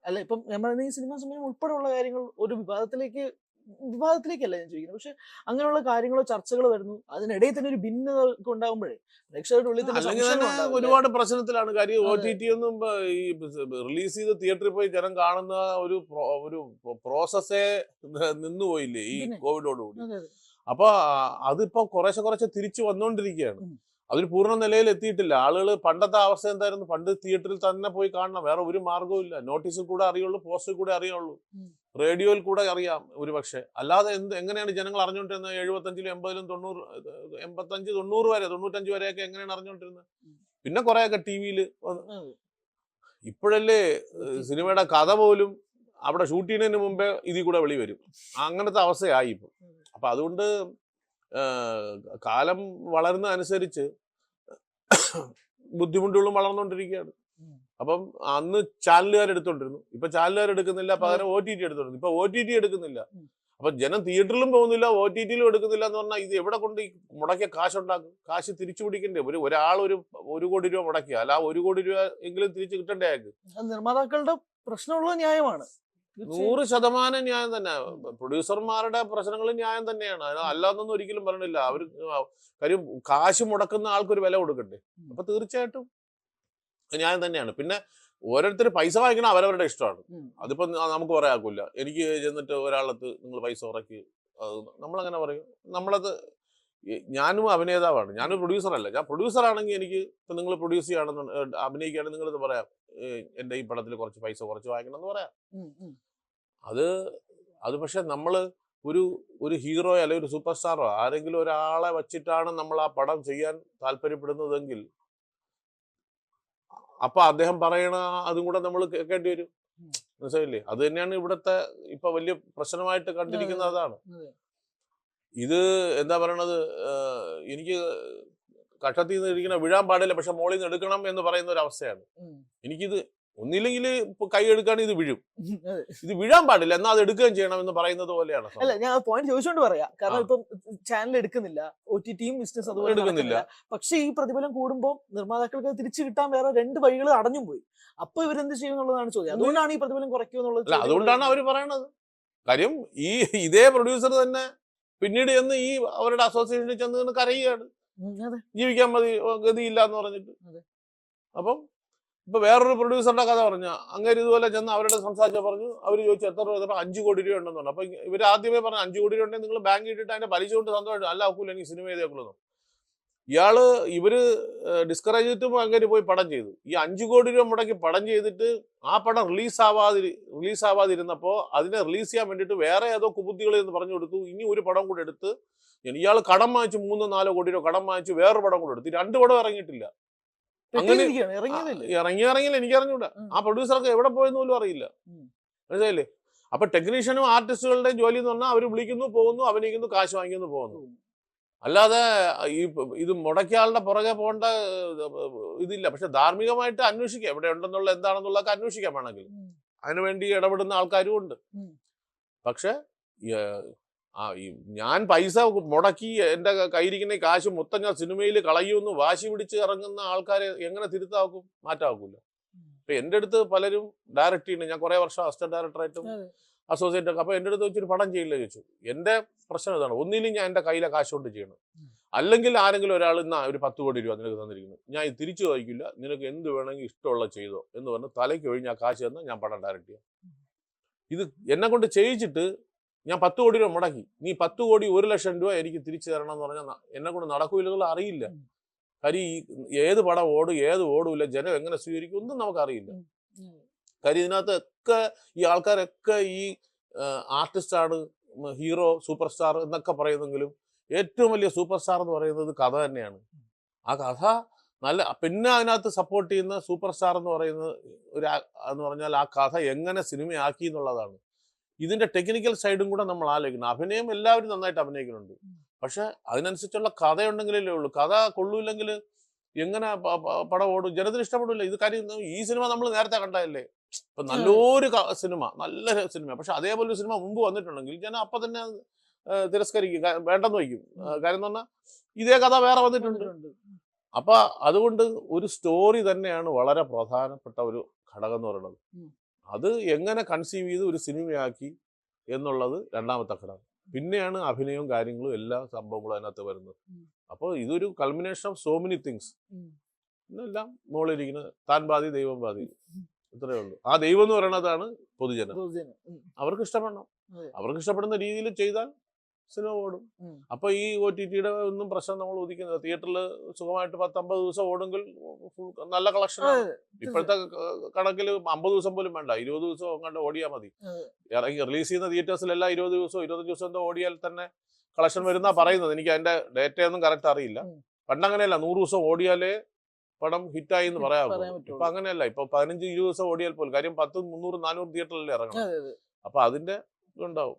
അല്ല ഇപ്പം ഞാൻ പറയുന്ന ഈ സിനിമാ സമയം ഉൾപ്പെടെയുള്ള കാര്യങ്ങൾ ഒരു വിവാദത്തിലേക്കല്ല ഞാൻ ചോദിക്കുന്നത്. പക്ഷെ അങ്ങനെയുള്ള കാര്യങ്ങളോ ചർച്ചകളോ വരുന്നു. അതിനിടയിൽ തന്നെ ഒരു ഭിന്നത ഉണ്ടാകുമ്പോഴേ പ്രേക്ഷകരുടെ ഉള്ളിൽ തന്നെ അല്ലെങ്കിൽ സംശയങ്ങൾ തന്നെ ഉണ്ടാവില്ലേ? ഒരുപാട് പ്രശ്നത്തിലാണ്. കാര്യം അതെ. OTT ഒന്നും ഈ റിലീസ് ചെയ്ത് തിയേറ്ററിൽ പോയി ജനം കാണുന്ന ഒരു പ്രോസസ്സേ നിന്നുപോയില്ലേ ഈ പിന്നെ കോവിഡോടുകൂടി. അതെ അതെ. അപ്പൊ അതിപ്പോ കുറേശ്ശെ തിരിച്ചു വന്നുകൊണ്ടിരിക്കുകയാണ്. ഉം. അതൊരു പൂർണ്ണ നിലയിൽ എത്തിയിട്ടില്ല. ആളുകൾ പണ്ടത്തെ അവസ്ഥ എന്തായിരുന്നു? പണ്ട് തിയേറ്ററിൽ തന്നെ പോയി കാണണം, വേറെ ഒരു മാർഗവും ഇല്ല. നോട്ടീസിൽ കൂടെ അറിയുള്ളൂ, പോസ്റ്റിൽ കൂടെ അറിയുള്ളൂ, ഉം. റേഡിയോയിൽ കൂടെ അറിയാം ഒരു പക്ഷേ. അല്ലാതെ എങ്ങനെയാണ് ജനങ്ങൾ അറിഞ്ഞുകൊണ്ടിരുന്നത്? 75-ലും 80-ലും 90, 85, 90 വരെ, 95 വരെയൊക്കെ എങ്ങനെയാണ് അറിഞ്ഞുകൊണ്ടിരുന്നത്? ഉം. പിന്നെ കുറെയൊക്കെ TV-യിൽ വന്നു. അതെ. ഇപ്പോഴല്ലേ OTT. സിനിമയുടെ കഥ പോലും അവിടെ ഷൂട്ട് ചെയ്യുന്നതിന് മുമ്പേ ഇതിൽ കൂടെ വെളി വരും. അങ്ങനത്തെ അവസ്ഥയായി ഇപ്പം. അപ്പൊ അതുകൊണ്ട് കാലം വളരുന്ന അനുസരിച്ച് ബുദ്ധിമുട്ടുകളും വളർന്നുകൊണ്ടിരിക്കുകയാണ്. ഉം. അപ്പം അന്ന് ചാനലുകാർ എടുത്തോണ്ടിരുന്നു, ഇപ്പൊ ചാനലുകാർ എടുക്കുന്നില്ല, അതെ. പകരം OTT എടുത്തോണ്ടിരുന്നു. ഇപ്പൊ OTT എടുക്കുന്നില്ല. ഉം. അപ്പൊ ജനം തിയേറ്ററിലും പോകുന്നില്ല, OTT-ലും എടുക്കുന്നില്ല എന്ന് പറഞ്ഞാൽ ഇത് എവിടെ കൊണ്ട് ഈ മുടക്കിയ കാശുണ്ടാക്കും? കാശ് തിരിച്ചു പിടിക്കണ്ടേ? ഒരാൾ ഒരു കോടി രൂപ മുടക്കിയ, അല്ല 1 കോടി രൂപ എങ്കിലും തിരിച്ചു കിട്ടണ്ടേ അയാൾക്ക്? അത് നിർമ്മാതാക്കളുടെ പ്രശ്നമുള്ള ന്യായമാണ്. തീർച്ചയായും. 100% ന്യായം തന്നെ. പ്രൊഡ്യൂസർമാരുടെ പ്രശ്നങ്ങൾ ന്യായം തന്നെയാണ്. അല്ലാന്നൊന്നും ഒരിക്കലും പറഞ്ഞില്ല. അവർ കാര്യം കാശ് മുടക്കുന്ന ആൾക്കൊരു വില കൊടുക്കണ്ടേ? അപ്പൊ തീർച്ചയായിട്ടും ന്യായം തന്നെയാണ്. പിന്നെ ഓരോരുത്തർ പൈസ വാങ്ങിക്കണം അവരവരുടെ ഇഷ്ടമാണ്. ഉം. അതിപ്പോ നമുക്ക് പറയാക്കൂല. എനിക്ക് ചെന്നിട്ട് ഒരാളത്ത് നിങ്ങൾ പൈസ ഉറക്കി, നമ്മളങ്ങനെ പറയും. നമ്മളത് ഞാനും അഭിനേതാവാണ്, ഞാനൊരു പ്രൊഡ്യൂസറല്ല. ഞാൻ പ്രൊഡ്യൂസർ ആണെങ്കിൽ എനിക്ക് ഇപ്പൊ നിങ്ങൾ പ്രൊഡ്യൂസ് ചെയ്യണമെന്ന് അഭിനയിക്കുകയാണെങ്കിൽ നിങ്ങളിത് പറയാം, എന്റെ ഈ പടത്തിൽ കുറച്ച് പൈസ കുറച്ച് വാങ്ങിക്കണം എന്ന് പറയാം. ഉം. ഉം. അത് അത് പക്ഷെ നമ്മള് ഒരു ഹീറോയോ അല്ലെങ്കിൽ ഒരു സൂപ്പർ സ്റ്റാറോ ആരെങ്കിലും ഒരാളെ വച്ചിട്ടാണ് നമ്മൾ ആ പടം ചെയ്യാൻ താല്പര്യപ്പെടുന്നതെങ്കിൽ അപ്പൊ അദ്ദേഹം പറയണ അതും കൂടെ നമ്മൾ കേൾക്കേണ്ടി വരും. ഉം. മനസ്സിലായില്ലേ? അത് തന്നെയാണ് ഇവിടുത്തെ ഇപ്പൊ വലിയ പ്രശ്നമായിട്ട് അതെ കണ്ടിരിക്കുന്നത്. അതെ അതാണ് അതെ. ഇത്. എന്താ പറയണത്? എനിക്ക് കഷത്തിൽ നിന്ന് ഇരിക്കണ വീഴാൻ പാടില്ല, പക്ഷെ മോളിൽ നിന്ന് എടുക്കണം എന്ന് പറയുന്ന ഒരു അവസ്ഥയാണ്. ഉം. എനിക്കിത് ഒന്നില്ലെങ്കിൽ കൈ എടുക്കുകയാണെങ്കിൽ ഇത് വീഴും, അതെ. ഇത് വീഴാൻ പാടില്ല എന്നാൽ അത് എടുക്കുകയും ചെയ്യണം എന്ന് പറയുന്നത് പോലെയാണ് അല്ല സംഭവം. ഞാൻ പോയിന്റ് ചോദിച്ചോണ്ട് പറയാ. ആ, കാരണം ഇപ്പം ചാനൽ എടുക്കുന്നില്ല, OTT-യും ബിസിനസ് അതുപോലെ എടുക്കുന്നില്ല. നടക്കുന്നില്ല. പക്ഷെ ഈ പ്രതിഫലം കൂടുമ്പോൾ നിർമ്മാതാക്കൾക്ക് അത് തിരിച്ചു കിട്ടാൻ വേറെ 2 വഴികൾ അടഞ്ഞും പോയി. അപ്പൊ ഇവരെന്ത് ചെയ്യും എന്നുള്ളതാണ് ചോദ്യം. അതുകൊണ്ടാണ് ഈ പ്രതിഫലം കുറയ്ക്കുക എന്നുള്ളത് അല്ല, ചോദ്യം അതുകൊണ്ടാണ് വരുന്നത്. അവർ പറയണത്. കാര്യം ഇതേ പ്രൊഡ്യൂസർ തന്നെ പിന്നീട് ചെന്ന് അവരുടെ അസോസിയേഷനിൽ ചെന്ന് കരയുകയാണ്, അതെ ജീവിക്കാൻ മതി, ഗതിയില്ല എന്ന് പറഞ്ഞിട്ട്. അതെ. അപ്പം ഇപ്പൊ വേറൊരു പ്രൊഡ്യൂസറുടെ കഥ പറഞ്ഞ അങ്ങനെ ഇതുപോലെ ചെന്ന് അവരുടെ സംസാരിച്ച പറഞ്ഞു. അവർ ചോദിച്ചു എത്ര രൂപ? 5 കോടി രൂപ ഉണ്ടെന്ന് പറഞ്ഞു. അപ്പൊ ഇവർ ആദ്യമേ പറഞ്ഞു 5 കോടി രൂപ ഉണ്ടെങ്കിൽ നിങ്ങൾ ബാങ്ക് ഇട്ടിട്ട് അതിന്റെ പലിശ കൊണ്ട് സന്തോഷം, അല്ല ഒക്കൂല, എനിക്ക് സിനിമ ചെയ്തേക്കുള്ളൂ. ഇവര് ഡിസ്കറേജ് ചെയ്തിട്ടും അങ്ങനെ പോയി പടം ചെയ്തു. ഈ 5 കോടി രൂപ മുടക്കി പടം ചെയ്തിട്ട് ആ പടം റിലീസാവാതിരുന്നപ്പോ അതിനെ റിലീസ് ചെയ്യാൻ വേണ്ടിയിട്ട് വേറെ ഏതോ കുബുദ്ധികൾ എന്ന് പറഞ്ഞു കൊടുത്തു. ഇനി ഒരു പടം കൂടെ എടുത്ത് ഇയാൾ കടം വാങ്ങിച്ച് 3-4 കോടി രൂപ കടം വാങ്ങിച്ച് വേറൊരു പടം കൂടെ എടുത്ത് 2 പടം ഇറങ്ങിയിട്ടില്ല. അങ്ങനെ ഇറങ്ങിയതല്ലേ. ഇറങ്ങിയില്ല, എനിക്ക് അറിഞ്ഞൂടാ. ആ പ്രൊഡ്യൂസർക്ക് എവിടെ പോയെന്ന് പോലും അറിയില്ല. മനസ്സിലായില്ലേ? അപ്പൊ ടെക്നീഷ്യനും ആർട്ടിസ്റ്റുകളുടെയും ജോലി എന്ന് പറഞ്ഞാൽ അവർ വിളിക്കുന്നു, പോകുന്നു, അഭിനയിക്കുന്നു, കാശ് വാങ്ങിക്കുന്നു, പോകുന്നു. അല്ലാതെ ഇത് മുടക്കിയ ആളുടെ പുറകെ പോകേണ്ട ഇതില്ല. പക്ഷെ ധാർമ്മികമായിട്ട് അന്വേഷിക്കാം, എവിടെ ഉണ്ടെന്നുള്ള എന്താണെന്നുള്ളതൊക്കെ അന്വേഷിക്കാൻ വേണമെങ്കിൽ അതിനുവേണ്ടി ഇടപെടുന്ന ആൾക്കാരും ഉണ്ട്. പക്ഷെ ഞാൻ പൈസ മുടക്കി എന്റെ കയ്യിരിക്കുന്ന കാശ് മൊത്തം ഞാൻ സിനിമയിൽ കളയുമെന്ന് വാശി പിടിച്ച് ഇറങ്ങുന്ന ആൾക്കാരെ എങ്ങനെ തിരുത്താക്കും? മാറ്റാക്കൂല. ഇപ്പൊ എന്റെ അടുത്ത് പലരും ഡയറക്റ്റ് ചെയ്യുന്നു, ഞാൻ കുറെ വർഷം അസിസ്റ്റന്റ് ഡയറക്ടറായിട്ടും അസോസിയേറ്റ് ഒക്കെ. അപ്പൊ എന്റെ അടുത്ത് വെച്ചൊരു പടം ചെയ്യില്ല ചോദിച്ചു. എന്റെ പ്രശ്നം ഇതാണ്, ഒന്നിലും ഞാൻ എന്റെ കയ്യിലെ കാശ് കൊണ്ട് ചെയ്യണം, അല്ലെങ്കിൽ ആരെങ്കിലും ഒരാൾ ഒരു 10 കോടി രൂപ നിനക്ക് തന്നിരിക്കുന്നു, ഞാൻ ഇത് തിരിച്ചു ചോദിക്കില്ല, നിനക്ക് എന്ത് വേണമെങ്കിൽ ഇഷ്ടമുള്ള ചെയ്തോ എന്ന് പറഞ്ഞ് തലയ്ക്ക് ഒഴിഞ്ഞ് ആ കാശ് തന്നാൽ ഞാൻ പടം ഡയറക്റ്റ് ചെയ്യാം. ഇത് എന്നെ കൊണ്ട് ചെയ്യിച്ചിട്ട് ഞാൻ 10 കോടി രൂപ മുടക്കി, നീ 10 കോടി 1 ലക്ഷം രൂപ എനിക്ക് തിരിച്ചു തരണം എന്ന് പറഞ്ഞാൽ എന്നെ കൊണ്ട് നടക്കൂലെന്നുള്ള അറിയില്ല. കാര്യം ഏത് പടം ഓടും ഏത് ഓടൂല, ജനം എങ്ങനെ സ്വീകരിക്കും ഒന്നും നമുക്കറിയില്ല. കാര്യം ഇതിനകത്തൊക്കെ ഈ ആൾക്കാരൊക്കെ ഈ ആർട്ടിസ്റ്റാണ്, ഹീറോ, സൂപ്പർ സ്റ്റാർ എന്നൊക്കെ പറയുന്നെങ്കിലും ഏറ്റവും വലിയ സൂപ്പർ സ്റ്റാർ എന്ന് പറയുന്നത് കഥ തന്നെയാണ്. ആ കഥ നല്ല, പിന്നെ അതിനകത്ത് സപ്പോർട്ട് ചെയ്യുന്ന സൂപ്പർ സ്റ്റാർ എന്ന് പറയുന്നത് എന്ന് പറഞ്ഞാൽ ആ കഥ എങ്ങനെ സിനിമയാക്കി എന്നുള്ളതാണ്. ഇതിന്റെ ടെക്നിക്കൽ സൈഡും കൂടെ നമ്മൾ ആലോചിക്കണം. അഭിനയം എല്ലാവരും നന്നായിട്ട് അഭിനയിക്കുന്നുണ്ട്, പക്ഷെ അതിനനുസരിച്ചുള്ള കഥ ഉണ്ടെങ്കിലല്ലേ ഉള്ളൂ. കഥ കൊള്ളൂല്ലെങ്കിൽ എങ്ങനെ പടം ഓടും? ജനത്തിന് ഇഷ്ടപ്പെടില്ല. ഇത് കാര്യം ഈ സിനിമ നമ്മൾ നേരത്തെ കണ്ടതല്ലേ. ഇപ്പൊ നല്ലൊരു സിനിമ, നല്ല സിനിമ, പക്ഷെ അതേപോലെ ഒരു സിനിമ മുമ്പ് വന്നിട്ടുണ്ടെങ്കിൽ ജനം അപ്പൊ തന്നെ തിരസ്കരിക്കും, വേണ്ടെന്ന് വയ്ക്കും. കാര്യം എന്ന് പറഞ്ഞാൽ ഇതേ കഥ വേറെ വന്നിട്ടുണ്ട്. അപ്പൊ അതുകൊണ്ട് ഒരു സ്റ്റോറി തന്നെയാണ് വളരെ പ്രധാനപ്പെട്ട ഒരു ഘടകം എന്ന് പറയുന്നത്. അത് എങ്ങനെ കൺസീവ് ചെയ്ത് ഒരു സിനിമയാക്കി എന്നുള്ളത് രണ്ടാമത്തെ ഘടകം. പിന്നെയാണ് അഭിനയവും കാര്യങ്ങളും എല്ലാ സംഭവങ്ങളും അതിനകത്ത് വരുന്നത്. അപ്പോൾ ഇതൊരു culmination of so many things. എന്നെല്ലാം മുകളിലിരിക്കുന്നത് താൻ പാതി ദൈവം പാതി, ഇത്രയേ ഉള്ളൂ. ആ ദൈവം എന്ന് പറയുന്നതാണ് പൊതുജനം. അവർക്ക് ഇഷ്ടപ്പെടണം, അവർക്ക് ഇഷ്ടപ്പെടുന്ന രീതിയിൽ ചെയ്താൽ സിനിമ ഓടും. അപ്പൊ ഈ OTT-യുടെ ഒന്നും പ്രശ്നം നമ്മൾ ഉദിക്കുന്നത് തിയേറ്ററിൽ സുഖമായിട്ട് 10-50 ദിവസം ഓടുമെങ്കിൽ നല്ല കളക്ഷനാണ്. ഇപ്പോഴത്തെ കണക്കിൽ 50 ദിവസം പോലും വേണ്ട, 20 ദിവസം അങ്ങോട്ട് ഓടിയാൽ മതി. ഇറങ്ങി റിലീസ് ചെയ്യുന്ന തിയേറ്റേഴ്സിലെല്ലാം 20 ദിവസമോ 25 ദിവസം എന്തോ ഓടിയാൽ തന്നെ കളക്ഷൻ വരുന്ന പറയുന്നത്. എനിക്ക് അതിന്റെ ഡേറ്റയൊന്നും കറക്റ്റ് അറിയില്ല. പണ്ടങ്ങനെയല്ല, 100 ദിവസം ഓടിയാലേ പടം ഹിറ്റായി എന്ന് പറയാമോ. ഇപ്പൊ അങ്ങനെയല്ല, ഇപ്പൊ 15-20 ദിവസം ഓടിയാൽ പോലും കാര്യം 10, 300, 400 തിയേറ്ററിലല്ലേ ഇറങ്ങണം. അപ്പൊ അതിന്റെ ഇതുണ്ടാവും.